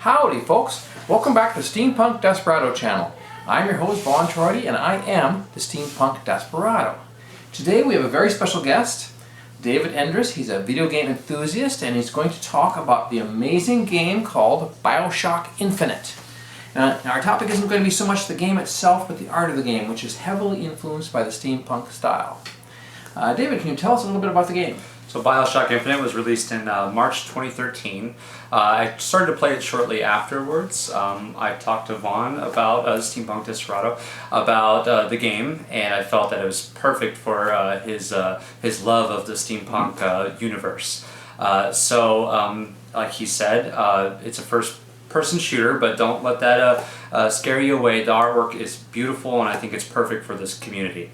Howdy folks, welcome back to the Steampunk Desperado channel. I'm your host Vaughn Troity and I am the Steampunk Desperado. Today we have a very special guest, David Endres. He's a video game enthusiast and he's going to talk about the amazing game called Bioshock Infinite. Now our topic isn't going to be so much the game itself but the art of the game, which is heavily influenced by the steampunk style. David, can you tell us a little bit about the game? So Bioshock Infinite was released in March 2013. I started to play it shortly afterwards. I talked to Vaughn about Steampunk Desperado about the game, and I felt that it was perfect for his love of the steampunk universe. Like he said, it's a first-person shooter, but don't let that scare you away. The artwork is beautiful, and I think it's perfect for this community.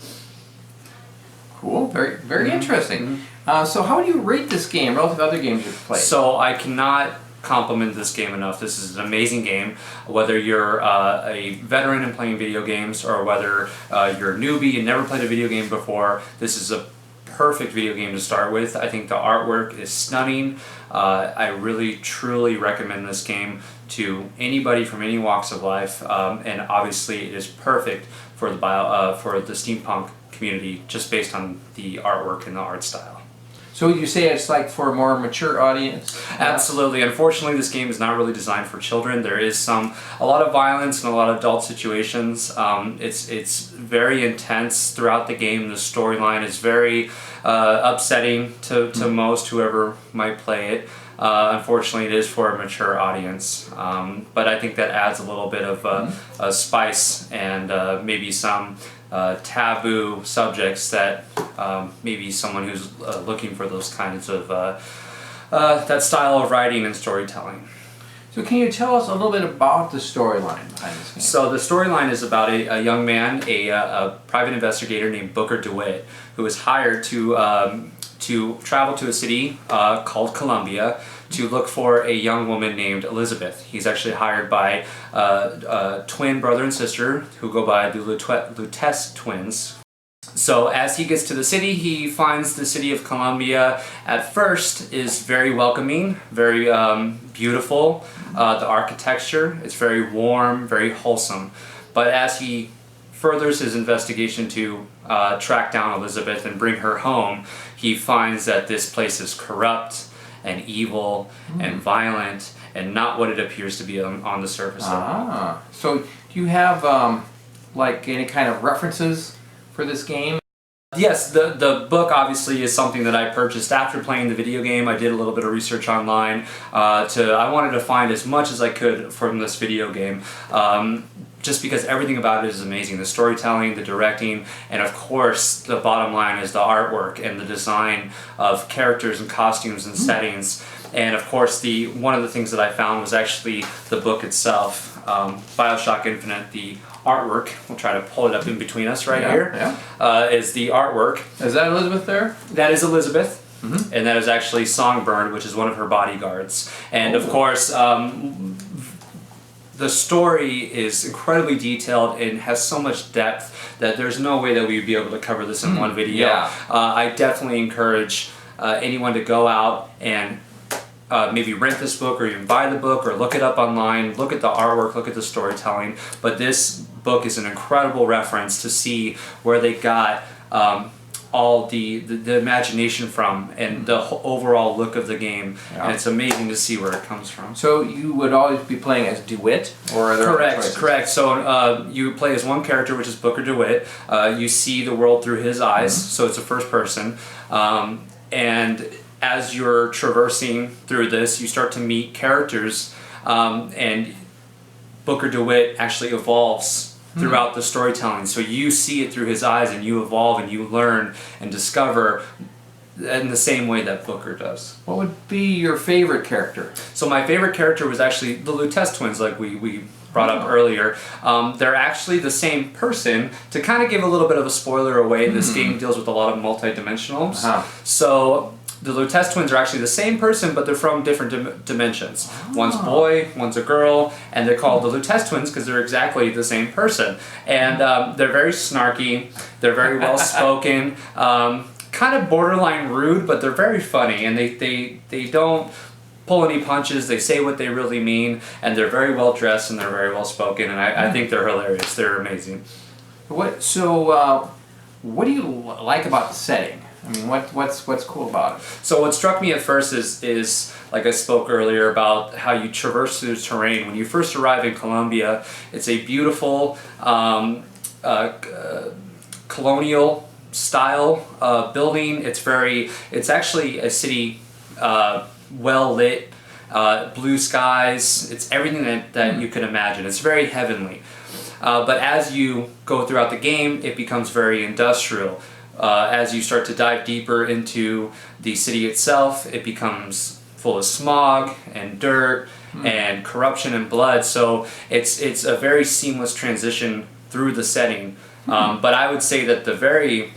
Cool, very interesting. So how do you rate this game relative to other games you've played? So I cannot compliment this game enough. This is an amazing game. Whether you're a veteran in playing video games or whether you're a newbie and never played a video game before, this is a perfect video game to start with. I think the artwork is stunning. I really truly recommend this game to anybody from any walks of life, and obviously it is perfect for the steampunk community just based on the artwork and the art style. So you say it's like for a more mature audience? Absolutely. Unfortunately, this game is not really designed for children. There is a lot of violence and a lot of adult situations. It's very intense throughout the game. The storyline is very upsetting to most whoever might play it. Unfortunately, it is for a mature audience, but I think that adds a little bit of a spice and maybe some taboo subjects that maybe someone who's looking for those kinds of that style of writing and storytelling. So can you tell us a little bit about the storyline behind this game? So the storyline is about a young man, a private investigator named Booker DeWitt, who is hired to travel to a city called Columbia to look for a young woman named Elizabeth. He's actually hired by a twin brother and sister who go by the Lutece twins. So as he gets to the city, he finds the city of Columbia at first is very welcoming, very beautiful. The architecture, it's very warm, very wholesome. But as he furthers his investigation to track down Elizabeth and bring her home, he finds that this place is corrupt and evil and violent and not what it appears to be on the surface of it. So do you have like any kind of references for this game? Yes, the book obviously is something that I purchased after playing the video game. I did a little bit of research online. I wanted to find as much as I could from this video game. Just because everything about it is amazing. The storytelling, the directing, and of course the bottom line is the artwork and the design of characters and costumes and settings. And of course one of the things that I found was actually the book itself. Bioshock Infinite, the artwork, we'll try to pull it up in between us here, is the artwork. Is that Elizabeth there? That is Elizabeth. And that is actually Songbird, which is one of her bodyguards. And of course, the story is incredibly detailed and has so much depth that there's no way that we'd be able to cover this in one video. I definitely encourage anyone to go out and maybe rent this book or even buy the book or look it up online, look at the artwork, look at the storytelling. But this book is an incredible reference to see where they got all the imagination from and the overall look of the game, and it's amazing to see where it comes from. So you would always be playing as DeWitt, or are there Correct. So you play as one character, which is Booker DeWitt. You see the world through his eyes, so it's a first person. And as you're traversing through this, you start to meet characters, and Booker DeWitt actually evolves throughout the storytelling. So you see it through his eyes and you evolve and you learn and discover in the same way that Booker does. What would be your favorite character? So my favorite character was actually the Lutece twins, like we brought up earlier. They're actually the same person. To kind of give a little bit of a spoiler away, this game deals with a lot of multi-dimensionals. So the Lutece twins are actually the same person, but they're from different dimensions. One's boy, one's a girl, and they're called the Lutece twins because they're exactly the same person. And they're very snarky, they're very well-spoken, kind of borderline rude, but they're very funny, and they don't pull any punches. They say what they really mean, and they're very well dressed and they're very well spoken. And I think they're hilarious. They're amazing. What do you like about the setting? I mean, what's cool about it? So what struck me at first is like I spoke earlier about how you traverse through the terrain. When you first arrive in Colombia, it's a beautiful colonial style building. It's actually a city well lit, blue skies. It's everything that you can imagine. It's very heavenly. But as you go throughout the game, it becomes very industrial. As you start to dive deeper into the city itself, it becomes full of smog and dirt and corruption and blood. So it's a very seamless transition through the setting. But I would say that the very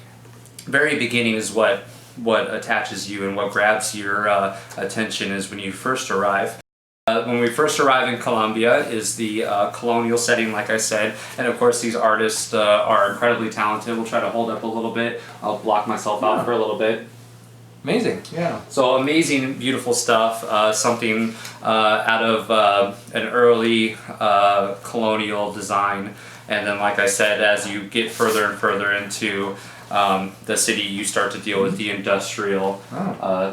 beginning is what attaches you and what grabs your attention is when you first arrive. When we first arrive in Colombia is the colonial setting, like I said, and of course these artists are incredibly talented. We'll try to hold up a little bit. I'll block myself out for a little bit. Amazing, yeah. So amazing, beautiful stuff. Something out of an early colonial design, and then, like I said, as you get further and further into the city, you start to deal with the industrial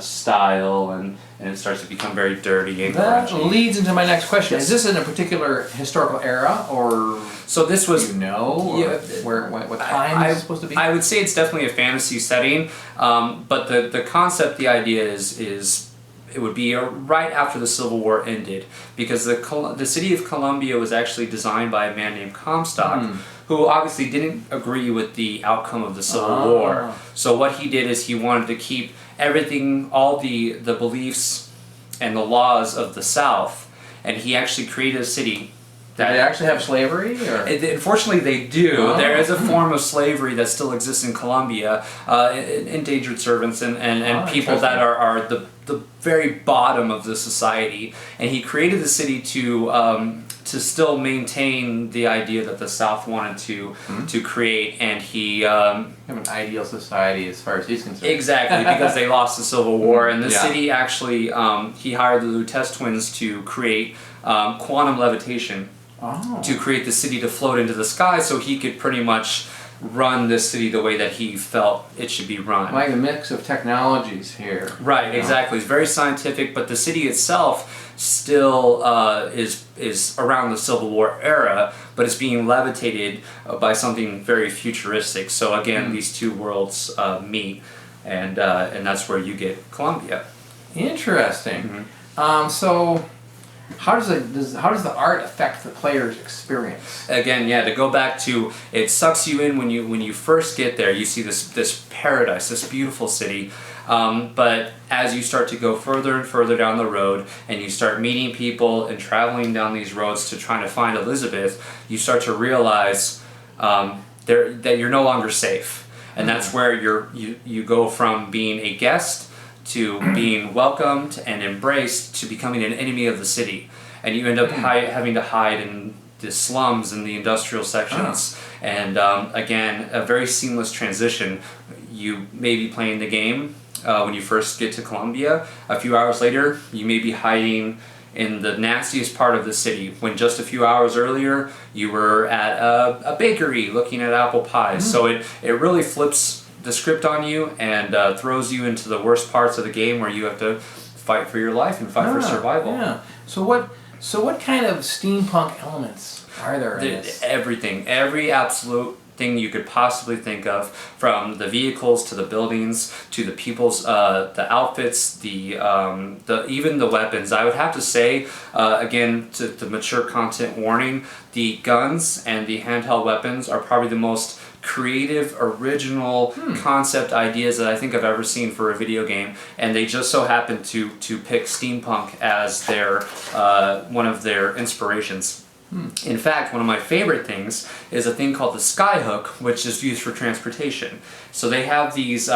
style, and it starts to become very dirty and that grungy. leads into my next question. Yes. Is this in a particular historical era, or So this was, what time is it supposed to be? I would say it's definitely a fantasy setting, but the concept, the idea is it would be right after the Civil War ended, because the city of Columbia was actually designed by a man named Comstock, who obviously didn't agree with the outcome of the Civil War. So what he did is he wanted to keep everything, all the beliefs and the laws of the South, and he actually created a city. Do they actually have slavery? Or? Unfortunately, they do. There is a form of slavery that still exists in Colombia, endangered servants and people that are the very bottom of the society. And he created the city to still maintain the idea that the South wanted to create, and he have an ideal society as far as he's concerned. Exactly, because they lost the Civil War, and the city actually he hired the Lutece twins to create quantum levitation. To create the city to float into the sky, so he could pretty much run this city the way that he felt it should be run. Like a mix of technologies here. Right, exactly. It's very scientific, but the city itself still is around the Civil War era, but it's being levitated by something very futuristic. So again, these two worlds meet, and that's where you get Colombia. Interesting. So how does the art affect the player's experience? Again, to go back to, it sucks you in when you first get there. You see this paradise, this beautiful city, but as you start to go further and further down the road, and you start meeting people and traveling down these roads to try to find Elizabeth, you start to realize that you're no longer safe, and that's where you go from being a guest to being welcomed and embraced to becoming an enemy of the city, and you end up having to hide in the slums and the industrial sections. And again, a very seamless transition. You may be playing the game when you first get to Colombia. A few hours later, you may be hiding in the nastiest part of the city, when just a few hours earlier you were at a bakery looking at apple pies. So it really flips the script on you and throws you into the worst parts of the game, where you have to fight for your life and fight for survival. Yeah. So what kind of steampunk elements are there in this? Everything, every absolute thing you could possibly think of, from the vehicles to the buildings to the people's the outfits, the even the weapons. I would have to say, again, to the mature content warning, the guns and the handheld weapons are probably the most creative, original concept ideas that I think I've ever seen for a video game, and they just so happen to pick steampunk as their one of their inspirations. In fact, one of my favorite things is a thing called the skyhook, which is used for transportation. So they have these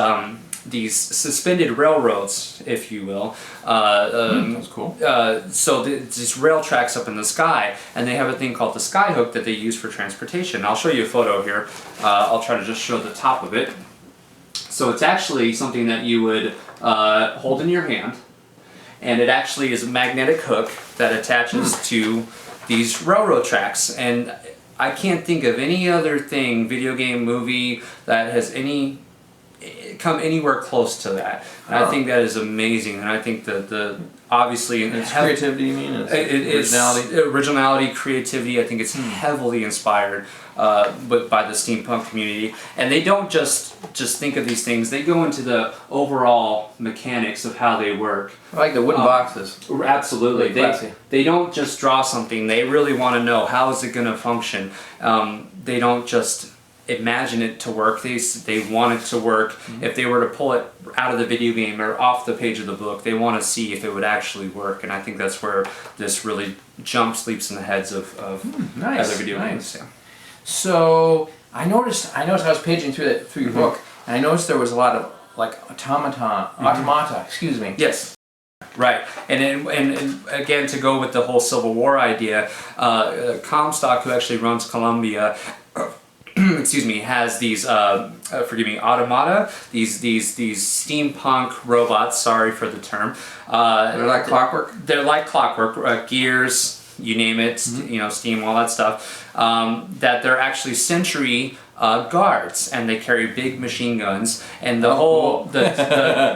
suspended railroads, if you will. That's cool. So these rail tracks up in the sky, and they have a thing called the skyhook that they use for transportation. I'll show you a photo here. I'll try to just show the top of it. So it's actually something that you would hold in your hand, and it actually is a magnetic hook that attaches to these railroad tracks. And I can't think of any other thing, video game, movie, that has come anywhere close to that. And I think that is amazing. And I think that obviously it's creativity, you mean? It's originality, creativity. I think it's heavily inspired by the steampunk community, and they don't just think of these things. They go into the overall mechanics of how they work. I like the wooden boxes. Absolutely, Really they don't just draw something. They really want to know how is it going to function. They don't just imagine it to work. They want it to work. If they were to pull it out of the video game or off the page of the book, they want to see if it would actually work. And I think that's where this really leaps in the heads of other video games. Yeah. So I noticed I was paging through your book, and I noticed there was a lot of like automata. Excuse me. Yes. Right, and again, to go with the whole Civil War idea, Comstock, who actually runs Columbia, excuse me, has these automata, these steampunk robots. Sorry for the term. They're like clockwork. They're like clockwork, gears, you name it, steam, all that stuff. That they're actually sentry guards, and they carry big machine guns, and the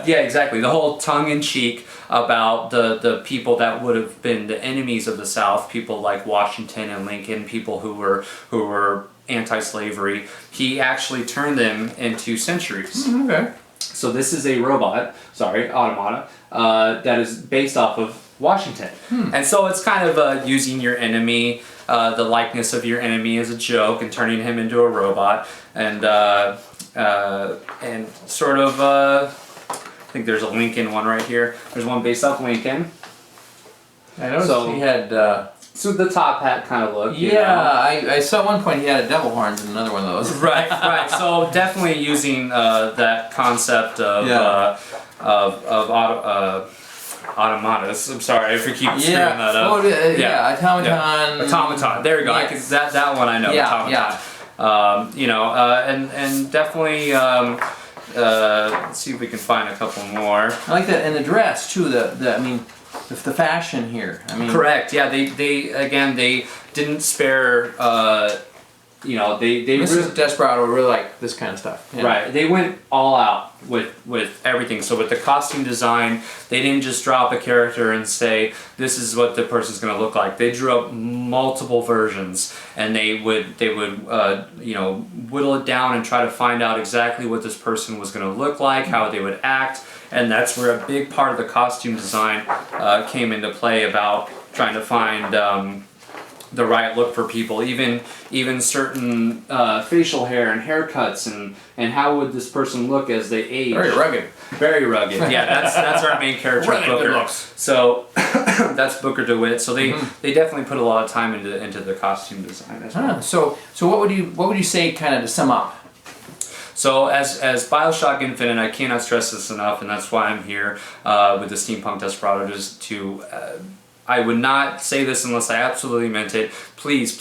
yeah, exactly, the whole tongue-in-cheek about the people that would have been the enemies of the South, people like Washington and Lincoln, people who were anti-slavery. He actually turned them into sentries. Okay. So this is a automata, that is based off of Washington. And so it's kind of using your enemy, the likeness of your enemy as a joke, and turning him into a robot, and sort of, I think there's a Lincoln one right here. There's one based off Lincoln. I noticed he had... So the top hat kind of look. I saw at one point he had a devil horns in another one of those. Right. So definitely using that concept of automatas. I'm sorry if we keep screwing that up. Automaton. Automaton. There we go. Yes. That one I know. Automaton. And definitely. Let's see if we can find a couple more. I like that, and the dress too. The fashion here. Correct. Yeah, they didn't spare. Mrs. Desperado really like this kind of stuff. Yeah. Right. They went all out with everything. So with the costume design, they didn't just drop a character and say this is what the person's going to look like. They drew up multiple versions, and they would whittle it down and try to find out exactly what this person was going to look like, how they would act. And that's where a big part of the costume design came into play, about trying to find the right look for people, even certain facial hair and haircuts, and how would this person look as they age. Very rugged. Very rugged. Yeah, that's our main character, really Booker. Good looks. So that's Booker DeWitt. So they definitely put a lot of time into the costume design as well. So what would you say, kind of to sum up? So as Bioshock Infinite, I cannot stress this enough, and that's why I'm here with the Steampunk Desperado, just to... I would not say this unless I absolutely meant it. Please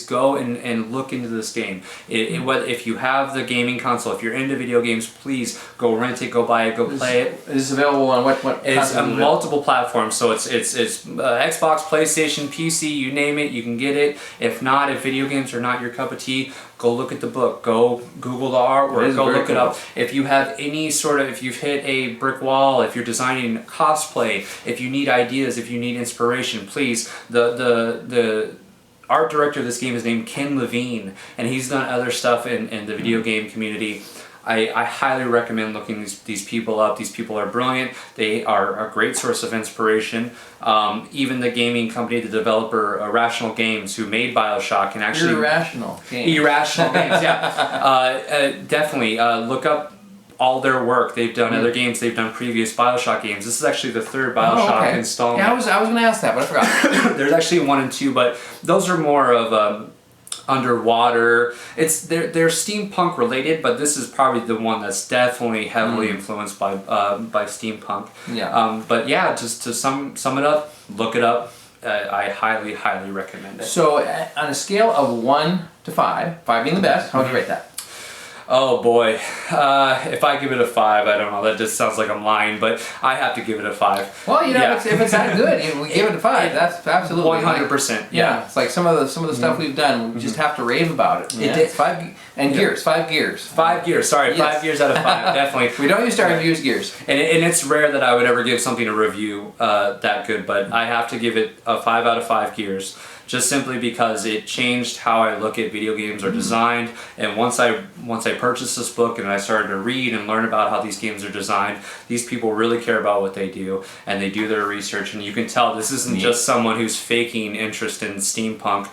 go and look into this game. If you have the gaming console, if you're into video games, please go rent it, go buy it, go play it. Is it available on what It's on multiple platforms, so it's Xbox, PlayStation, PC, you name it, you can get it. If not, if video games are not your cup of tea, go look at the book, go Google the artwork, go look it up. If you have any if you've hit a brick wall, if you're designing cosplay, if you need ideas, if you need inspiration, please, the art director of this game is named Ken Levine, and he's done other stuff in the video game community. I highly recommend looking these people up. These people are brilliant. They are a great source of inspiration. Even the gaming company, the developer, Irrational Games, who made Bioshock, and actually... Irrational Games. Irrational Games, yeah. Definitely look up all their work. They've done other games. They've done previous Bioshock games. This is actually the third Bioshock installment. Yeah, I was going to ask that, but I forgot. There's actually 1 and 2, but those are more of underwater. They're steampunk related, but this is probably the one that's definitely heavily influenced by steampunk. Yeah. But yeah, just to sum it up, look it up. I highly recommend it. So on a scale of 1 to 5, 5 being the best, how would you rate that? Oh boy, if I give it a 5, I don't know, that just sounds like I'm lying, but I have to give it a 5. Well, you know, if it's that good, we give it a 5. That's absolutely 100%. Yeah, it's like some of the stuff we've done. We just have to rave about it. Yeah. It's 5 gears. 5 gears. 5 gears. Sorry, Yes. 5 gears out of 5. Definitely. We don't use to reviews gears. And it's rare that I would ever give something a review that good, but I have to give it a 5 out of 5 gears, just simply because it changed how I look at video games are designed. And once I purchased this book and I started to read and learn about how these games are designed, these people really care about what they do, and they do their research, and you can tell this isn't just someone who's faking interest in steampunk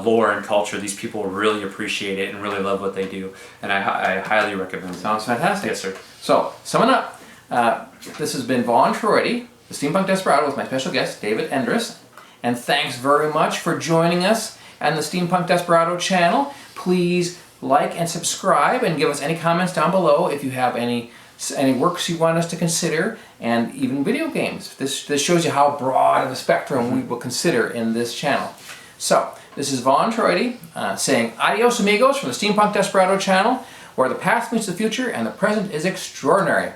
lore and culture. These people really appreciate it and really love what they do, and I highly recommend it. Sounds fantastic. Yes, sir. So, summing up, this has been Vaughn Troity, the Steampunk Desperado, with my special guest, David Endress. And thanks very much for joining us on the Steampunk Desperado channel. Please like and subscribe and give us any comments down below if you have any works you want us to consider, and even video games. This shows you how broad of a spectrum we will consider in this channel. So, this is Vaughn Troity saying adios amigos from the Steampunk Desperado channel, where the past meets the future and the present is extraordinary.